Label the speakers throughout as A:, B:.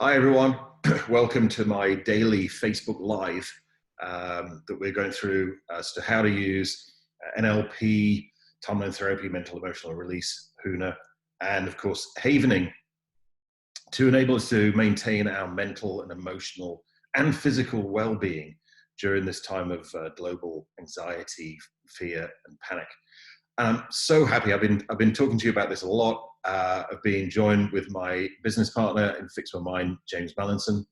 A: Hi everyone, welcome to my daily Facebook Live that we're going through as to how to use NLP, timeline therapy, mental emotional release, HUNA, and of course havening to enable us to maintain our mental and emotional and physical well-being during this time of global anxiety, fear, and panic. And I'm so happy. I've been talking to you about this a lot. I've been joined with my business partner in Fix My Mind, James Mallinson.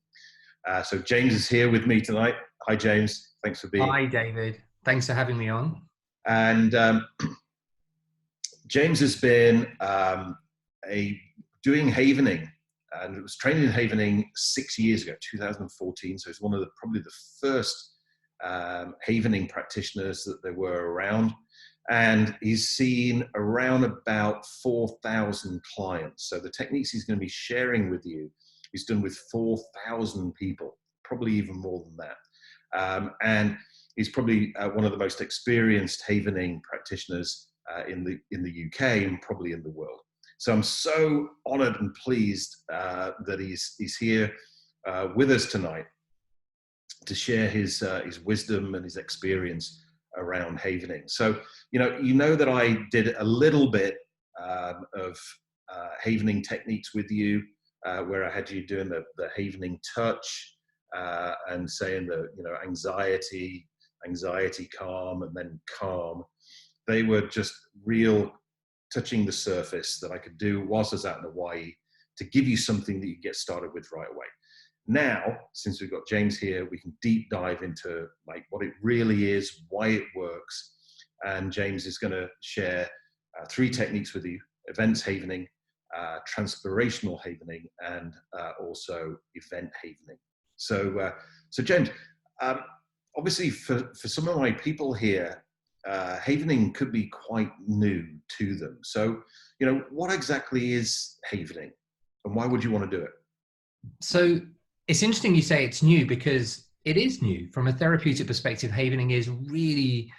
A: So James is here with me tonight. Hi, James. Thanks for being.
B: Hi, David. Thanks for having me on.
A: And James has been doing havening, and it was trained in havening 6 years ago, 2014. So he's one of probably the first havening practitioners that there were around. And he's seen around about 4,000 clients. So the techniques he's going to be sharing with you, he's done with 4,000 people, probably even more than that. And he's probably one of the most experienced havening practitioners in the UK and probably in the world. So I'm so honored and pleased that he's here with us tonight to share his wisdom and his experience around havening. So, you know that I did a little bit of havening techniques with you, where I had you doing the havening touch and saying the anxiety, calm, and then calm. They were just real touching the surface that I could do whilst I was out in Hawaii to give you something that you get started with right away. Now, since we've got James here, we can deep dive into like what it really is, why it works. And James is going to share 3 techniques with you: events havening, transpirational havening, and also event havening. So James, obviously for some of my people here, havening could be quite new to them. So, what exactly is havening and why would you want to do it?
B: So it's interesting you say it's new, because it is new. From a therapeutic perspective, havening is really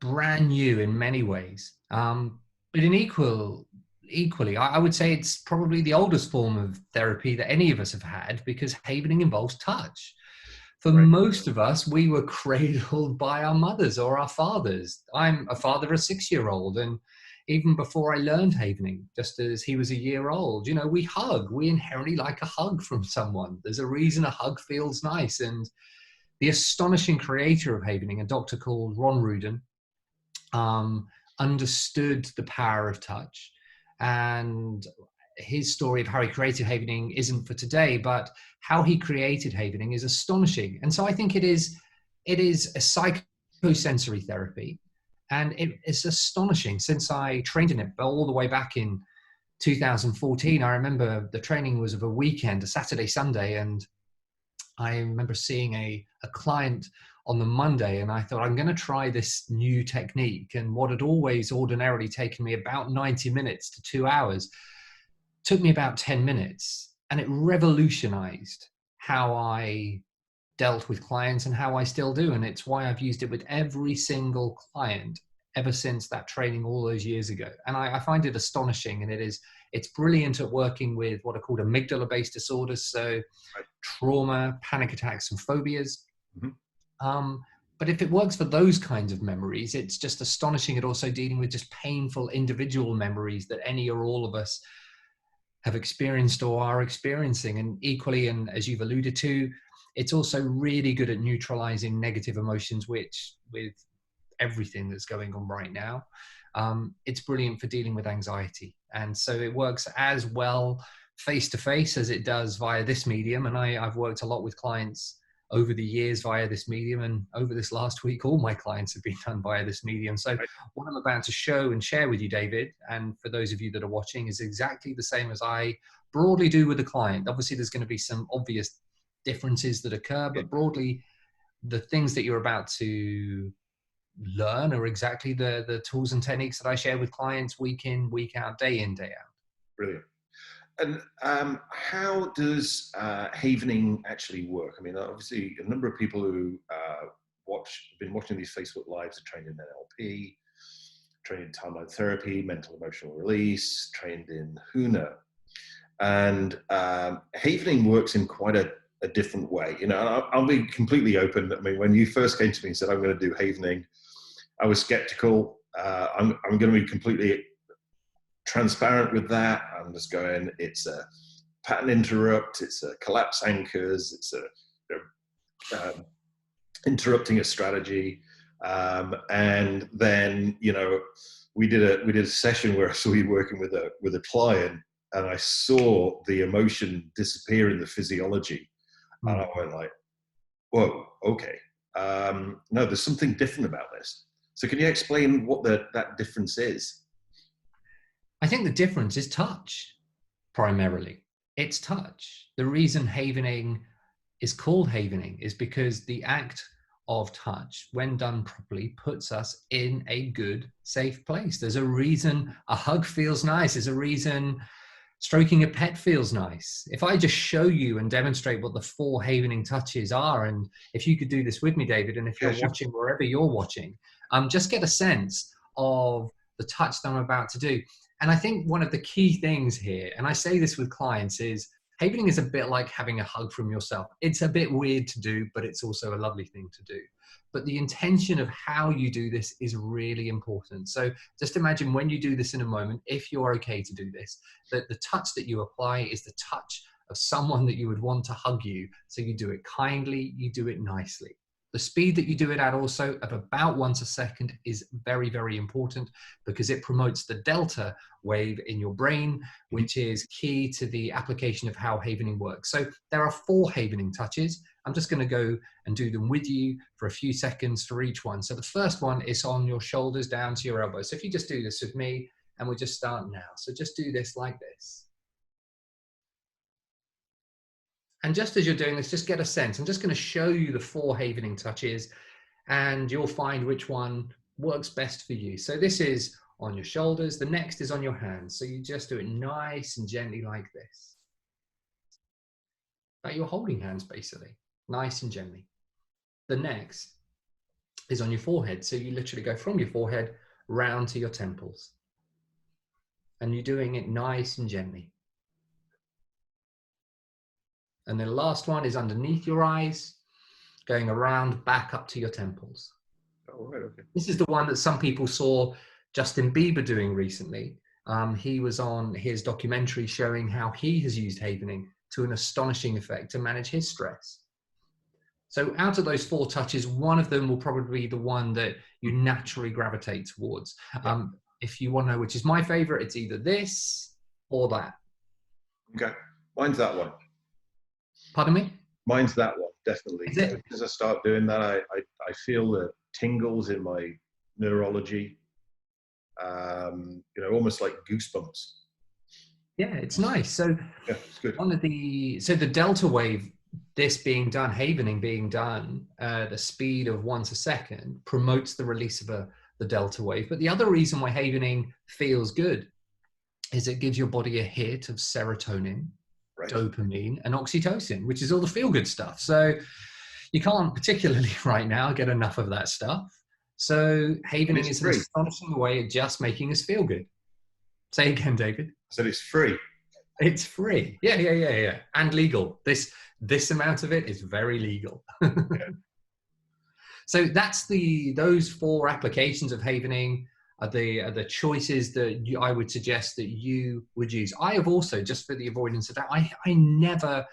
B: brand new in many ways. But equally, I would say it's probably the oldest form of therapy that any of us have had, because havening involves touch. For
A: Right.
B: most of us, we were cradled by our mothers or our fathers. I'm a father of a 6-year-old, and even before I learned havening, just as he was a year old, we hug. We inherently like a hug from someone. There's a reason a hug feels nice. And the astonishing creator of havening, a doctor called Ron Rudin, understood the power of touch. And his story of how he created havening isn't for today, but how he created havening is astonishing. And so I think it is a psychosensory therapy. And it's astonishing. Since I trained in it all the way back in 2014, I remember the training was of a weekend, a Saturday, Sunday. And I remember seeing a client on the Monday, and I thought, I'm going to try this new technique. And what had always ordinarily taken me about 90 minutes to 2 hours took me about 10 minutes. And it revolutionized how I dealt with clients and how I still do. And it's why I've used it with every single client ever since that training all those years ago. And I find it astonishing. And it's brilliant at working with what are called amygdala-based disorders. So trauma, panic attacks, and phobias. Mm-hmm. But if it works for those kinds of memories, it's just astonishing at also dealing with just painful individual memories that any or all of us have experienced or are experiencing. And equally, and as you've alluded to, it's also really good at neutralizing negative emotions, which with everything that's going on right now, it's brilliant for dealing with anxiety. And so it works as well face-to-face as it does via this medium. And I've worked a lot with clients over the years via this medium, and over this last week, all my clients have been done via this medium. So what I'm about to show and share with you, David, and for those of you that are watching, is exactly the same as I broadly do with a client. Obviously, there's going to be some obvious differences that occur, but broadly, the things that you're about to learn are exactly the tools and techniques that I share with clients week in, week out, day in, day out.
A: Brilliant. And how does havening actually work? I mean, obviously, a number of people who have been watching these Facebook Lives are trained in NLP, trained in timeline therapy, mental emotional release, trained in HUNA. And havening works in quite a different way. You know, and I'll be completely open. I mean, when you first came to me and said, I'm going to do havening, I was skeptical. I'm going to be completely transparent with that. I'm just going, it's a pattern interrupt, it's a collapse anchors, it's interrupting a strategy. And then, you know, we did a session where I saw you working with a client, and I saw the emotion disappear in the physiology. And I went like, whoa, okay. No, there's something different about this. So can you explain what that difference is?
B: I think the difference is touch, primarily. It's touch. The reason havening is called havening is because the act of touch, when done properly, puts us in a good, safe place. There's a reason a hug feels nice. There's a reason stroking a pet feels nice. If I just show you and demonstrate what the 4 havening touches are, and if you could do this with me, David, and if you're watching wherever you're watching, just get a sense of the touch that I'm about to do. And I think one of the key things here, and I say this with clients, is havening is a bit like having a hug from yourself. It's a bit weird to do, but it's also a lovely thing to do. But the intention of how you do this is really important. So just imagine when you do this in a moment, if you're okay to do this, that the touch that you apply is the touch of someone that you would want to hug you. So you do it kindly, you do it nicely. The speed that you do it at also of about once a second is very, very important because it promotes the delta wave in your brain, which is key to the application of how havening works. So there are 4 havening touches. I'm just going to go and do them with you for a few seconds for each one. So the first one is on your shoulders down to your elbows. So if you just do this with me, and we'll just start now. So just do this like this. And just as you're doing this, just get a sense. I'm just going to show you the 4 havening touches, and you'll find which one works best for you. So this is on your shoulders. The next is on your hands. So you just do it nice and gently like this. Like you're holding hands, basically. Nice and gently. The next is on your forehead. So you literally go from your forehead round to your temples. And you're doing it nice and gently. And then the last one is underneath your eyes, going around back up to your temples.
A: Oh, right, okay.
B: This is the one that some people saw Justin Bieber doing recently. He was on his documentary showing how he has used havening to an astonishing effect to manage his stress. So out of those 4 touches, one of them will probably be the one that you naturally gravitate towards. Yeah. If you want to know which is my favorite, it's either this or that.
A: Okay, mine's that one.
B: Pardon me?
A: Mine's that one, definitely. As I start doing that, I feel the tingles in my neurology, you know, almost like goosebumps.
B: Yeah, it's nice. So
A: yeah, it's good.
B: So the delta wave, this being done, havening being done, the speed of once a second promotes the release of the delta wave. But the other reason why havening feels good is it gives your body a hit of serotonin, right, dopamine, and oxytocin, which is all the feel-good stuff. So you can't particularly right now get enough of that stuff. So havening is an astonishing way of just making us feel good. Say again, David.
A: I said it's free.
B: It's free. Yeah. And legal. This amount of it is very legal. Yeah. So that's those 4 applications of havening are the choices that I would suggest that you would use. I have also, just for the avoidance of that, I never,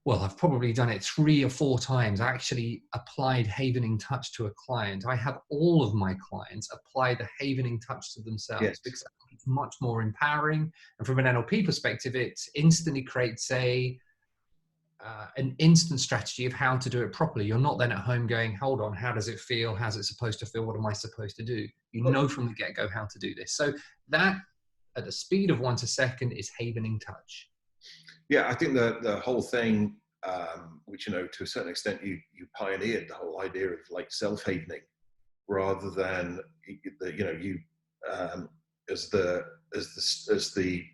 B: well, I've probably done it 3 or 4 times. I actually applied havening touch to a client. I have all of my clients apply the havening touch to themselves, yes, because it's much more empowering. And from an NLP perspective, it instantly creates an instant strategy of how to do it properly. You're not then at home going, hold on, how does it feel? How's it supposed to feel? What am I supposed to do? You know from the get-go how to do this. So that, at the speed of once a second, is havening touch.
A: Yeah, I think the whole thing, which, you know, to a certain extent, you pioneered the whole idea of like self-havening, rather than, you know, you as the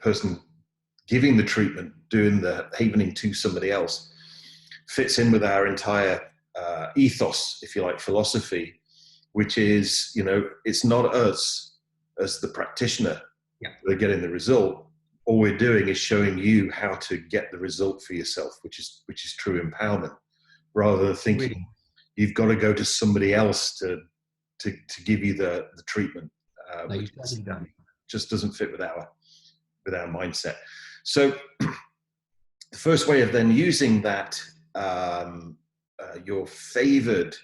A: person giving the treatment, doing the havening to somebody else, fits in with our entire ethos, if you like, philosophy, which is, you know, it's not us as the practitioner that are getting the result, all we're doing is showing you how to get the result for yourself, which is true empowerment, rather than thinking
B: Really?
A: you've got to go to somebody else to give you the treatment,
B: No, you
A: which
B: certainly don't.
A: just doesn't fit with our mindset. So the first way of then using that, your favored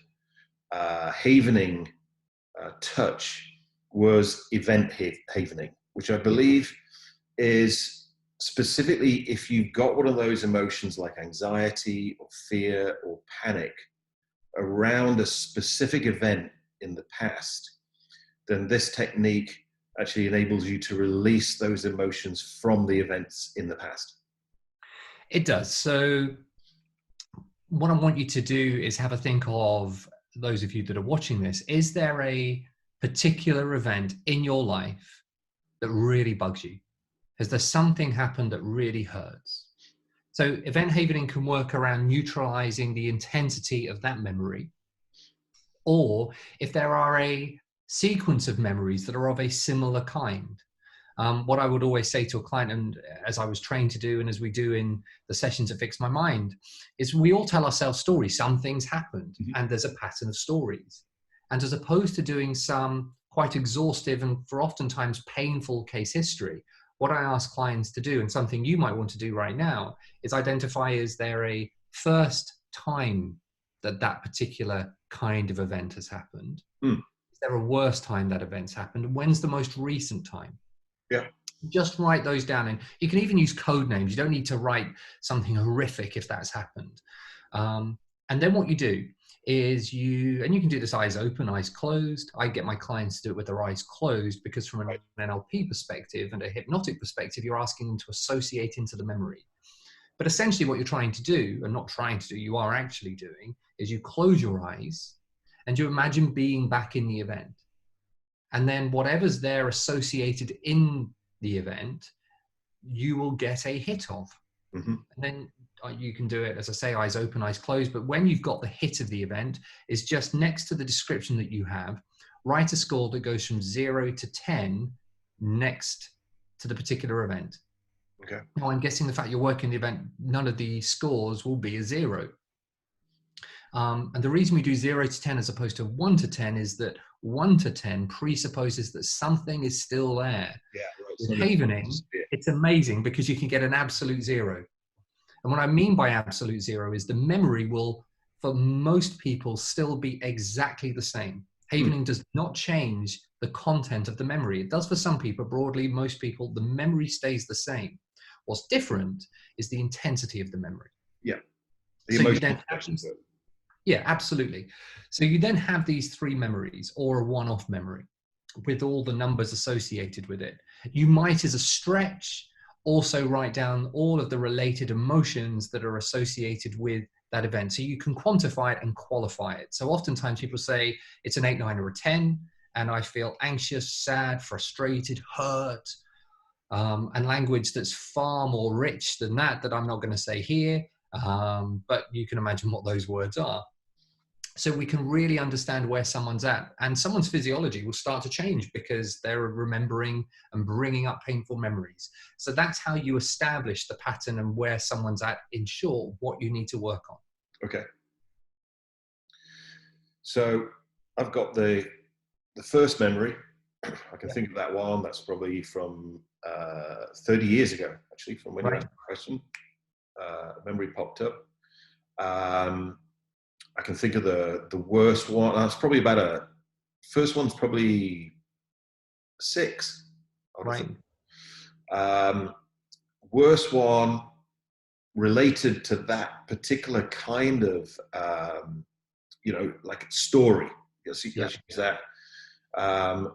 A: havening touch was event havening, which I believe is specifically if you've got one of those emotions like anxiety or fear or panic around a specific event in the past, then this technique actually enables you to release those emotions from the events in the past.
B: It does. So what I want you to do is have a think of, those of you that are watching this, is there a particular event in your life that really bugs you? Has there something happened that really hurts? So event havening can work around neutralizing the intensity of that memory. Or if there are a sequence of memories that are of a similar kind. What I would always say to a client, and as I was trained to do, and as we do in the sessions at Fix My Mind, is we all tell ourselves stories. Some things happened, and there's a pattern of stories. And as opposed to doing some quite exhaustive and for oftentimes painful case history, what I ask clients to do, and something you might want to do right now, is identify, is there a first time that that particular kind of event has happened? Is there a worse time that event's happened? When's the most recent time?
A: Yeah.
B: Just write those down. And you can even use code names. You don't need to write something horrific if that's happened. And then what you do is and you can do this eyes open, eyes closed. I get my clients to do it with their eyes closed because from an NLP perspective and a hypnotic perspective, you're asking them to associate into the memory. But essentially what you're trying to do, and not trying to do, you are actually doing, is you close your eyes and you imagine being back in the event. And then whatever's there associated in the event, you will get a hit of. And then you can do it, as I say, eyes open, eyes closed. But when you've got the hit of the event, is just next to the description that you have, write a score that goes from 0 to 10 next to the particular event.
A: Okay.
B: Now, I'm guessing the fact you're working the event, none of the scores will be a 0. And the reason we do 0 to 10 as opposed to 1 to 10 is that 1 to 10 presupposes that something is still there.
A: Yeah, right.
B: With havening, it's amazing because you can get an absolute 0. And what I mean by absolute 0 is the memory will, for most people, still be exactly the same. Havening does not change the content of the memory. It does for some people. Broadly, most people, the memory stays the same. What's different is the intensity of the memory.
A: Yeah.
B: So you then have these, yeah, absolutely. So you then have these 3 memories, or a one-off memory with all the numbers associated with it. You might, as a stretch, also write down all of the related emotions that are associated with that event. So you can quantify it and qualify it. So oftentimes people say it's an 8, 9, or a 10, and I feel anxious, sad, frustrated, hurt, and language that's far more rich than that I'm not going to say here. But you can imagine what those words are. So we can really understand where someone's at, and someone's physiology will start to change because they're remembering and bringing up painful memories. So that's how you establish the pattern and where someone's at, in short, what you need to work on.
A: Okay. So I've got the first memory. I can think of that one. That's probably from 30 years ago, actually, from when you asked the question. Memory popped up. I can think of the worst one. That's probably about first one's probably 6.
B: Right.
A: Worst one related to that particular kind of, like story. Yes, that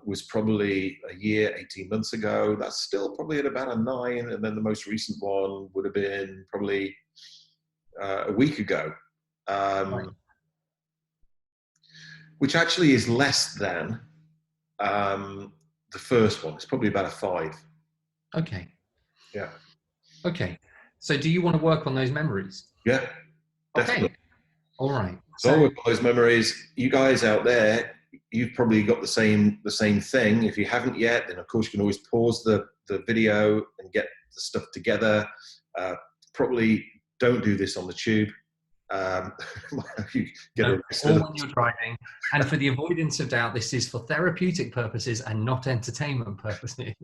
A: was probably a year, 18 months ago. That's still probably at about a 9. And then the most recent one would have been probably a week ago. Which actually is less than the first one. It's probably about a 5.
B: Okay.
A: Yeah.
B: Okay. So do you want to work on those memories?
A: Yeah, definitely.
B: Okay. All right.
A: So I'll work on those memories. You guys out there, you've probably got the same thing. If you haven't yet, then of course you can always pause the video and get the stuff together. Probably don't do this on the tube. You get
B: or when you're driving. And for the avoidance of doubt, this is for therapeutic purposes and not entertainment purposes.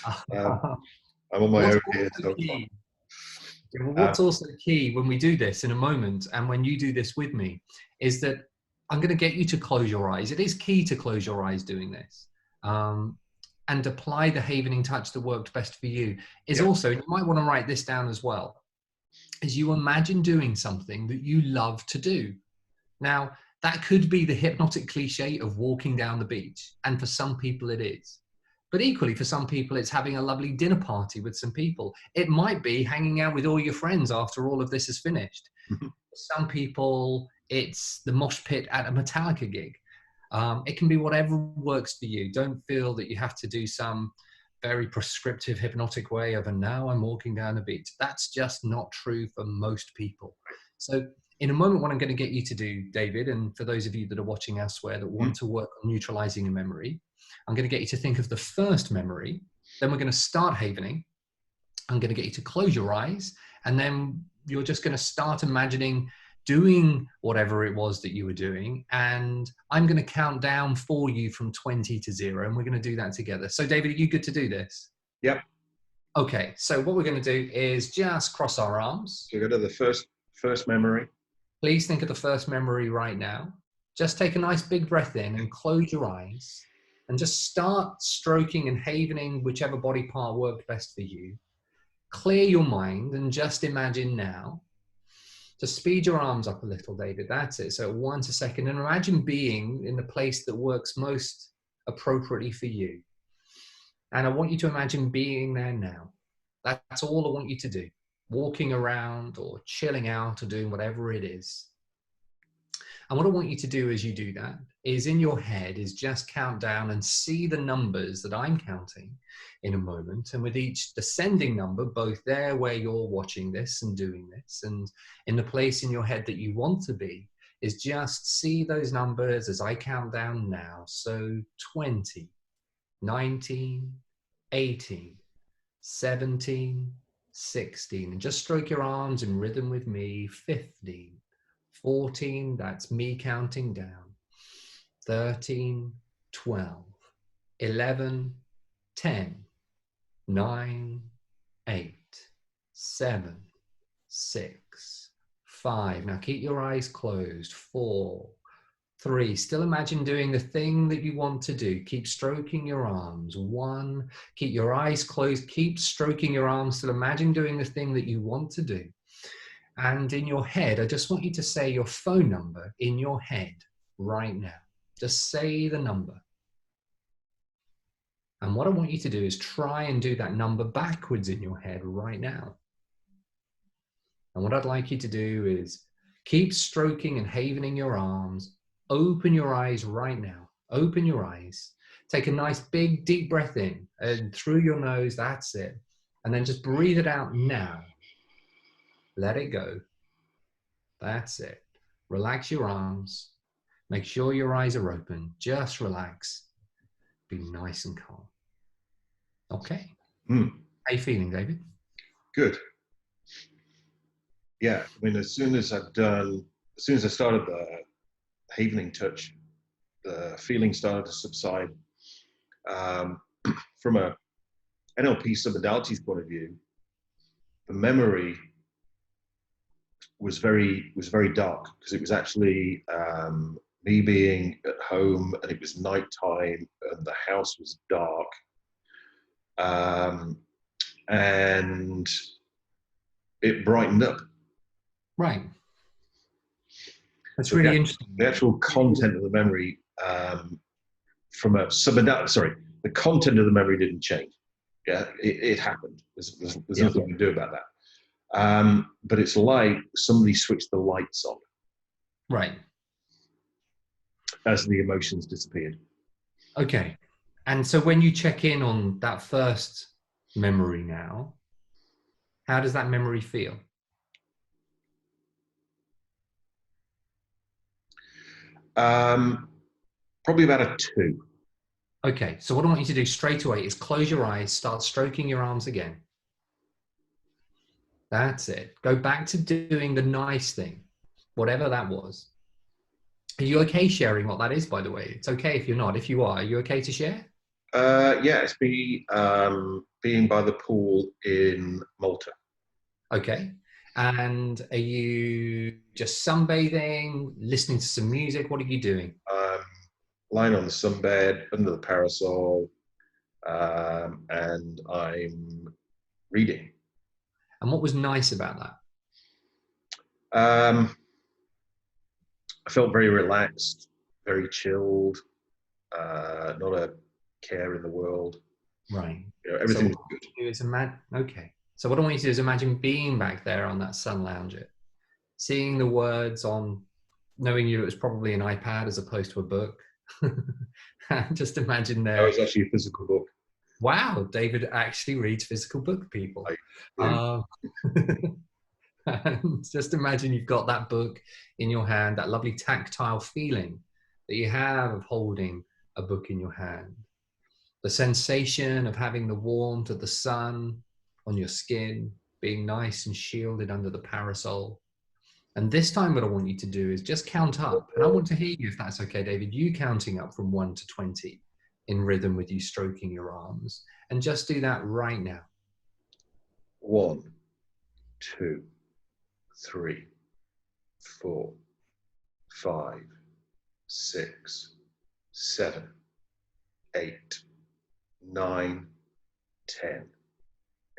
A: I'm on my own here. So
B: what's also key when we do this in a moment, and when you do this with me, is that I'm going to get you to close your eyes. It is key to close your eyes doing this. And apply the havening touch that worked best for you. Is also, you might want to write this down as well, is you imagine doing something that you love to do. Now, that could be the hypnotic cliche of walking down the beach. And for some people it is. But equally, for some people, it's having a lovely dinner party with some people. It might be hanging out with all your friends after all of this is finished. For some people, it's the mosh pit at a Metallica gig. It can be whatever works for you. Don't feel that you have to do some very prescriptive hypnotic way of, and now I'm walking down the beach. That's just not true for most people. So in a moment, what I'm going to get you to do, David, and for those of you that are watching elsewhere that want to work on neutralizing a memory, I'm going to get you to think of the first memory. Then we're going to start havening. I'm going to get you to close your eyes, and then you're just going to start imagining doing whatever it was that you were doing. And I'm going to count down for you from 20 to 0. And we're going to do that together. So David, are you good to do this?
A: Yep.
B: Okay. So what we're going to do is just cross our arms.
A: So go to the first memory.
B: Please think of the first memory right now. Just take a nice big breath in and close your eyes and just start stroking and havening whichever body part worked best for you. Clear your mind and just imagine now. Just speed your arms up a little, David. That's it. So 1 to second. And imagine being in the place that works most appropriately for you. And I want you to imagine being there now. That's all I want you to do. Walking around or chilling out or doing whatever it is. And what I want you to do as you do that is in your head is just count down and see the numbers that I'm counting in a moment. And with each descending number, both there where you're watching this and doing this, and in the place in your head that you want to be, is just see those numbers as I count down now. So 20, 19, 18, 17, 16, and just stroke your arms in rhythm with me. 15, 14, that's me counting down. 13, 12, 11, 10, 9, 8, 7, 6, 5. Now keep your eyes closed. 4, 3. Still imagine doing the thing that you want to do. Keep stroking your arms. 1. Keep your eyes closed. Keep stroking your arms. Still imagine doing the thing that you want to do. And in your head, I just want you to say your phone number in your head right now. Just say the number. And what I want you to do is try and do that number backwards in your head right now. And what I'd like you to do is keep stroking and havening your arms. Open your eyes right now. Open your eyes. Take a nice big deep breath in and through your nose. That's it. And then just breathe it out now. Let it go. That's it. Relax your arms. Make sure your eyes are open. Just relax. Be nice and calm. Okay. How are you feeling, David?
A: Good. Yeah. I mean, as soon as I started the havening touch, the feeling started to subside. From a NLP submodalities point of view, the memory was very dark because it was actually me being at home and it was nighttime and the house was dark, and it brightened up.
B: Right. That's really interesting.
A: The actual content of the memory, from a the content of the memory didn't change. Yeah, it happened. There's nothing we can do about that. But it's like somebody switched the lights on.
B: Right.
A: As the emotions disappeared.
B: Okay. And so when you check in on that first memory now, how does that memory feel?
A: Probably about a 2.
B: Okay. So what I want you to do straight away is close your eyes, start stroking your arms again. That's it. Go back to doing the nice thing, whatever that was. Are you okay sharing what that is, by the way? It's okay if you're not. If you are you okay to share?
A: Yeah, it's being by the pool in Malta.
B: Okay. And are you just sunbathing, listening to some music? What are you doing?
A: Um, Lying on the sunbed under the parasol, and I'm reading.
B: And what was nice about that?
A: Um, I felt very relaxed, very chilled, not a care in the world.
B: Right. So
A: Everything
B: what
A: was
B: I want
A: good.
B: you to do is imagine, okay. So what I want you to do is imagine being back there on that sun lounger, seeing the words on, knowing you it was probably an iPad as opposed to a book. Just imagine
A: That
B: there.
A: was actually a physical book.
B: Wow, David actually reads physical book, people.
A: I do.
B: And just imagine you've got that book in your hand, that lovely tactile feeling that you have of holding a book in your hand. The sensation of having the warmth of the sun on your skin, being nice and shielded under the parasol. And this time, what I want you to do is just count up. And I want to hear you, if that's okay, David, you counting up from 1 to 20 in rhythm with you stroking your arms. And just do that right now.
A: 1, 2, 3, 4, 5, 6, 7, 8, 9, 10,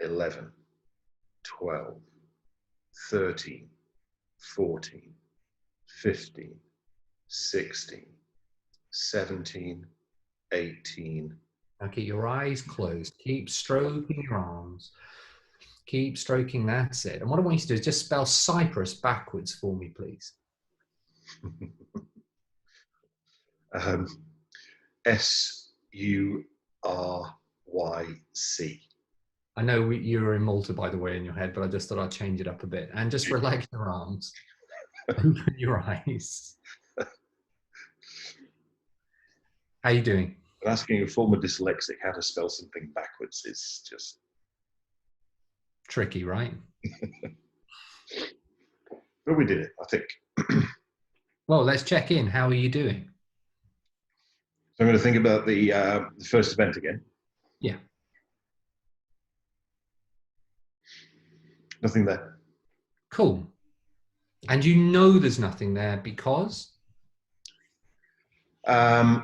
A: 11, 12, 13, 14, 15, 16, 17, 18.
B: Now keep your eyes closed. Keep stroking your arms. Keep stroking, that's it. And what I want you to do is just spell Cyprus backwards for me, please.
A: Suryc.
B: I know you were in Malta, by the way, in your head, but I just thought I'd change it up a bit. And just relax your arms. Open your eyes. How are you doing?
A: But asking a former dyslexic how to spell something backwards is just
B: Tricky, right?
A: But we did it, I think.
B: Well, let's check in. How are you doing?
A: So I'm going to think about the first event again.
B: Yeah.
A: Nothing there.
B: Cool. And you know there's nothing there because?
A: I've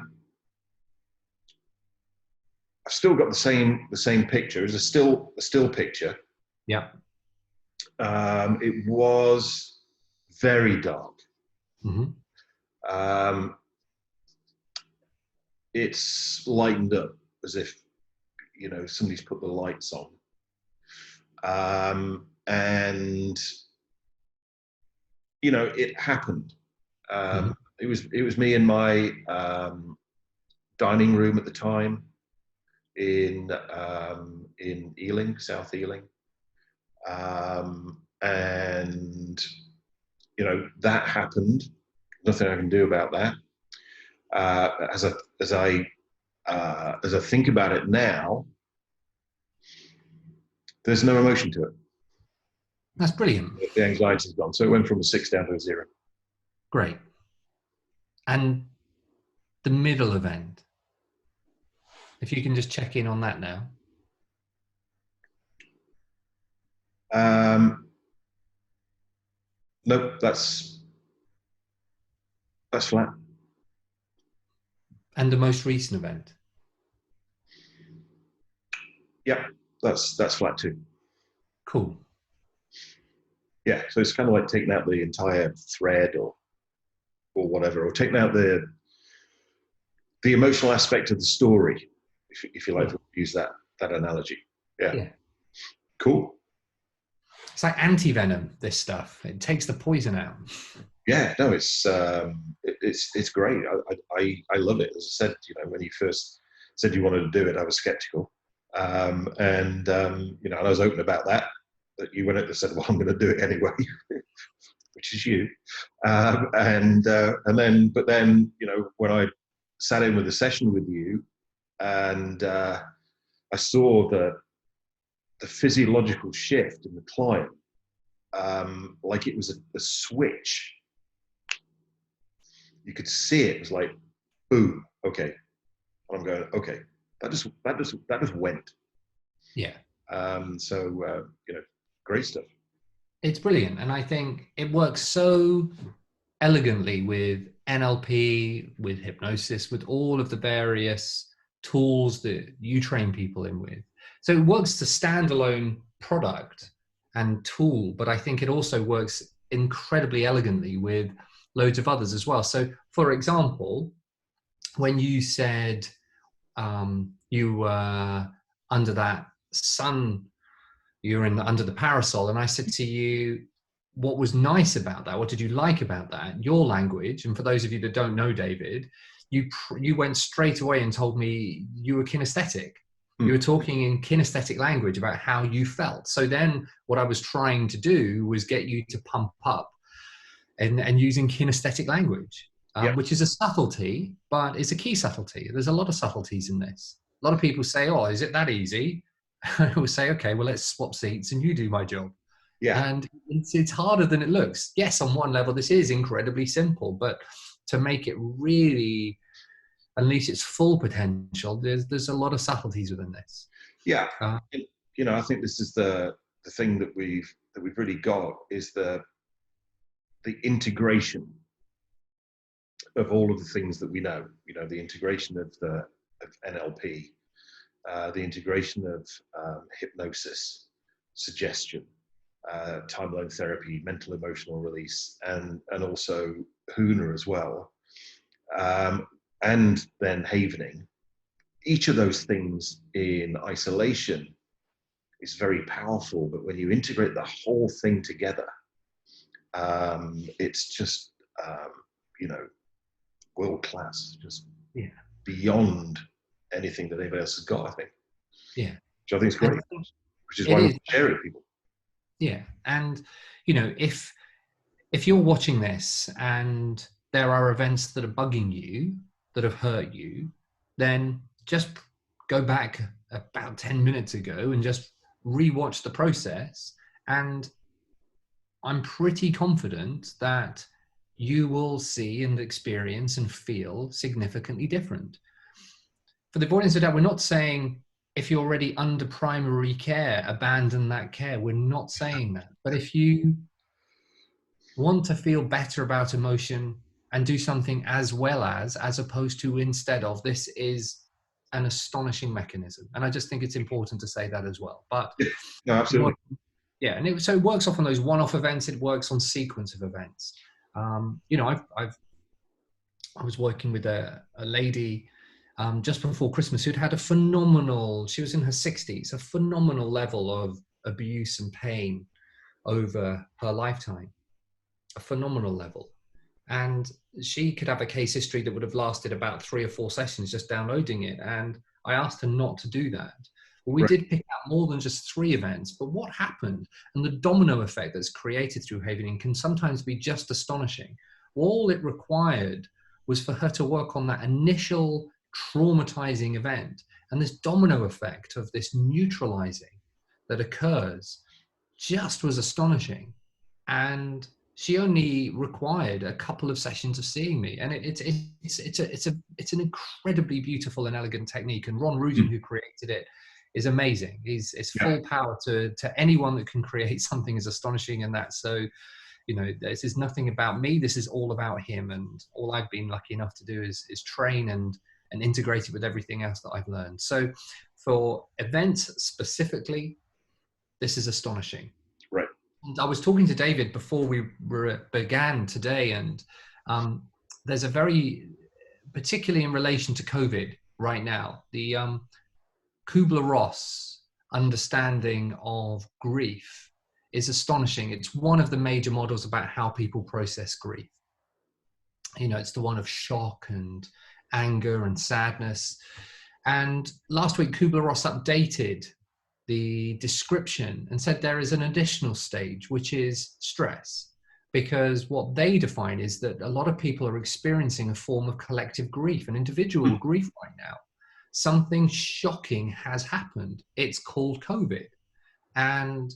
A: still got the same picture. It's a still picture.
B: Yeah.
A: It was very dark.
B: Mm-hmm.
A: It's lightened up as if somebody's put the lights on, and it happened.
B: Mm-hmm.
A: It was me in my dining room at the time in Ealing, South Ealing, and that happened. Nothing I can do about that. As I think about it now, there's no emotion to it.
B: That's brilliant.
A: The anxiety's gone. So it went from a 6 down to a 0.
B: Great. And the middle event, if you can just check in on that now.
A: Nope, that's flat.
B: And the most recent event.
A: Yep, that's flat too.
B: Cool.
A: Yeah, so it's kind of like taking out the entire thread or whatever, or taking out the emotional aspect of the story, if you like to use that analogy. Yeah. Cool.
B: It's like anti-venom, this stuff. It takes the poison out.
A: Yeah, no, it's great. I love it. As I said, when you first said you wanted to do it, I was skeptical, and I was open about that. That you went out and said, "Well, I'm going to do it anyway," which is you. But then, when I sat in with a session with you, and I saw the physiological shift in the client, like it was a switch. You could see it. It was like, boom, okay. And I'm going, okay, that just went.
B: Yeah.
A: Great stuff.
B: It's brilliant. And I think it works so elegantly with NLP, with hypnosis, with all of the various tools that you train people in with. So it works as a standalone product and tool, but I think it also works incredibly elegantly with loads of others as well. So, for example, when you said you were under that sun, you're under the parasol, and I said to you, what was nice about that? What did you like about that? Your language, and for those of you that don't know David, you went straight away and told me you were kinesthetic. You were talking in kinesthetic language about how you felt. So then what I was trying to do was get you to pump up and using kinesthetic language,
A: Yeah.
B: which is a subtlety, but it's a key subtlety. There's a lot of subtleties in this. A lot of people say, oh, is it that easy? I will say, okay, well, let's swap seats and you do my job.
A: Yeah.
B: And it's harder than it looks. Yes, on one level, this is incredibly simple, but to make it really unleash its full potential, there's a lot of subtleties within this.
A: Yeah. I think this is the thing that we've really got is the integration of all of the things that we know. The integration of NLP, the integration of hypnosis, suggestion, timeline therapy, mental emotional release, and also Huna as well, and then havening. Each of those things in isolation is very powerful, but when you integrate the whole thing together, it's just world class, just beyond anything that anybody else has got, I think.
B: Yeah.
A: Which I think is great, which is why we share it with people.
B: Yeah. And, if you're watching this and there are events that are bugging you, that have hurt you, then just go back about 10 minutes ago and just rewatch the process. And I'm pretty confident that you will see and experience and feel significantly different. For the avoidance of doubt, we're not saying if you're already under primary care, abandon that care. We're not saying that. But if you want to feel better about emotion and do something as opposed to instead of, this is an astonishing mechanism. And I just think it's important to say that as well. But
A: no, absolutely.
B: Yeah, and so it works off on those one-off events. It works on sequence of events. I was working with a lady just before Christmas who'd had she was in her 60s, a phenomenal level of abuse and pain over her lifetime, a phenomenal level. And she could have a case history that would have lasted about 3 or 4 sessions just downloading it. And I asked her not to do that. We did pick out more than just 3 events, but what happened and the domino effect that's created through havening can sometimes be just astonishing. All it required was for her to work on that initial traumatizing event, and this domino effect of this neutralizing that occurs just was astonishing. And she only required a couple of sessions of seeing me, and it's an incredibly beautiful and elegant technique. And Ron Rudin, who created it, is amazing. It's full power to anyone that can create something as astonishing as that. So, this is nothing about me. This is all about him, and all I've been lucky enough to do is train and integrate it with everything else that I've learned. So, for events specifically, this is astonishing.
A: Right.
B: And I was talking to David before we began today, and there's a very, particularly in relation to COVID right now, the Kubler-Ross understanding of grief is astonishing. It's one of the major models about how people process grief. It's the one of shock and anger and sadness. And last week, Kubler-Ross updated the description and said there is an additional stage, which is stress, because what they define is that a lot of people are experiencing a form of collective grief, an individual grief right now. Something shocking has happened. It's called COVID. And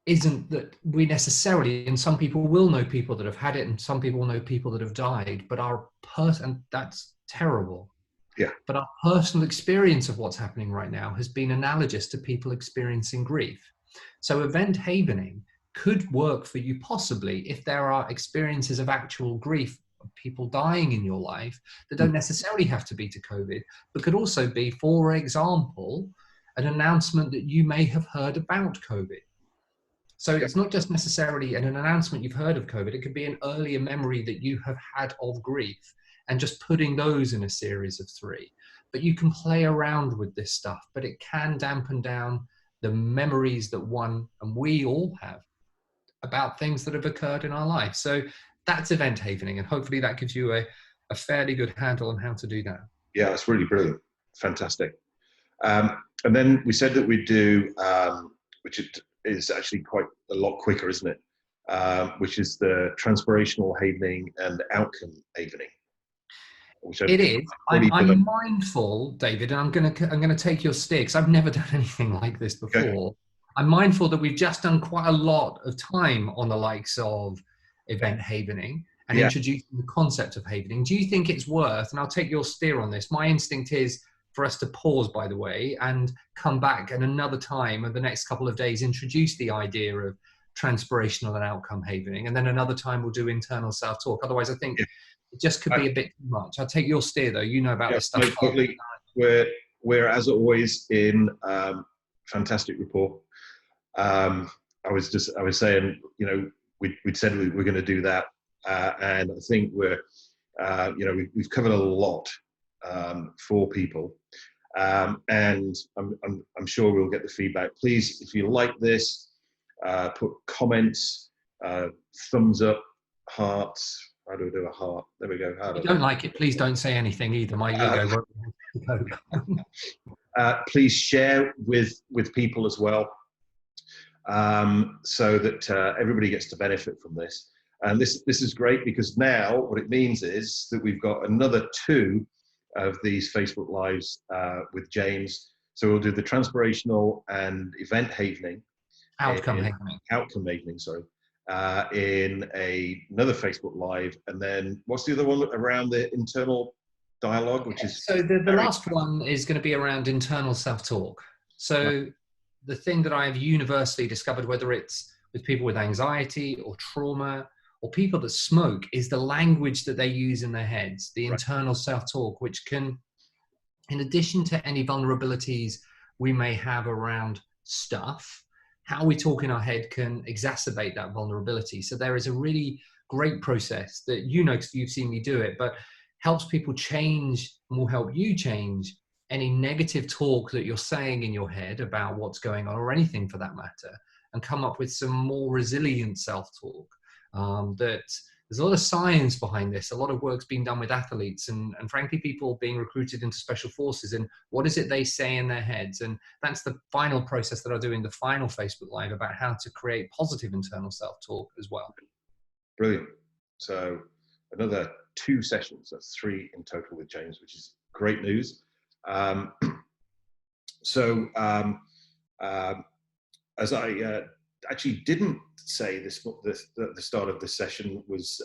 B: isn't that we necessarily, and some people will know people that have had it and some people know people that have died, but our person, that's terrible.
A: Yeah.
B: But our personal experience of what's happening right now has been analogous to people experiencing grief. So event havening could work for you possibly if there are experiences of actual grief, of people dying in your life that don't necessarily have to be to COVID, but could also be, for example, an announcement that you may have heard about COVID. So
A: Yeah.
B: it's not just necessarily an announcement you've heard of COVID, it could be an earlier memory that you have had of grief, and just putting those in a series of 3. But you can play around with this stuff, but it can dampen down the memories that one and we all have about things that have occurred in our life. So that's event havening, and hopefully that gives you a fairly good handle on how to do that.
A: Yeah, that's really brilliant. Fantastic. And then we said that we'd do, which is actually quite a lot quicker, isn't it? Which is the transpirational havening and outcome havening. Which
B: It is.
A: already
B: I'm mindful, David, and I'm gonna take your steer because I've never done anything like this before.
A: Okay.
B: I'm mindful that we've just done quite a lot of time on the likes of event havening and
A: Yeah.
B: introducing the concept of havening. Do you think it's worth, and I'll take your steer on this, my instinct is for us to pause, by the way, and come back at another time over the next couple of days, introduce the idea of transpirational and outcome havening, and then another time we'll do internal self-talk. Otherwise, I think it just could be a bit too much. I'll take your steer, though. You know about this stuff.
A: Totally. We're as always in fantastic rapport. I was saying, we'd said we were going to do that, and I think we've covered a lot for people, and I'm sure we'll get the feedback. Please, if you like this, put comments, thumbs up, hearts. How do I do a heart? There we go.
B: If you don't like it, please don't say anything either. My ego won't go.
A: Please share with people as well, so that everybody gets to benefit from this. And this is great because now what it means is that we've got another 2 of these Facebook Lives with James. So we'll do the transpirational and event havening.
B: Outcome havening.
A: Outcome havening, sorry. In another Facebook Live. And then what's the other one around the internal dialogue, which is...
B: So the last one is going to be around internal self-talk. So the thing that I've universally discovered, whether it's with people with anxiety or trauma or people that smoke, is the language that they use in their heads, the internal self-talk, which can, in addition to any vulnerabilities we may have around stuff, how we talk in our head can exacerbate that vulnerability. So there is a really great process that, because you've seen me do it, but helps people change and will help you change any negative talk that you're saying in your head about what's going on, or anything for that matter, and come up with some more resilient self-talk. That there's a lot of science behind this. A lot of work's been done with athletes and frankly, people being recruited into special forces, and what is it they say in their heads? And that's the final process that I'll do in the final Facebook Live about how to create positive internal self-talk as well.
A: Brilliant. So another 2 sessions, that's 3 in total with James, which is great news. As I actually didn't say this, the start of this session was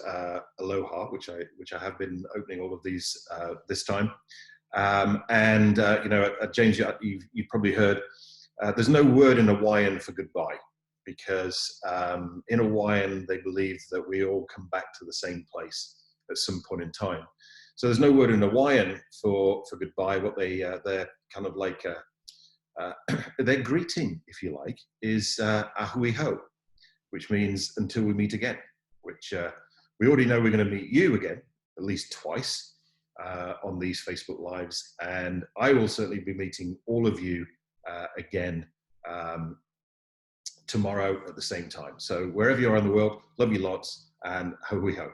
A: Aloha, which I have been opening all of these this time. James, you've probably heard there's no word in Hawaiian for goodbye, because in Hawaiian they believe that we all come back to the same place at some point in time. So there's no word in Hawaiian for goodbye. What they're kind of like their greeting, if you like, is ahui ho, which means until we meet again, which we already know we're going to meet you again, at least twice on these Facebook Lives. And I will certainly be meeting all of you again tomorrow at the same time. So wherever you are in the world, love you lots, and hui ho.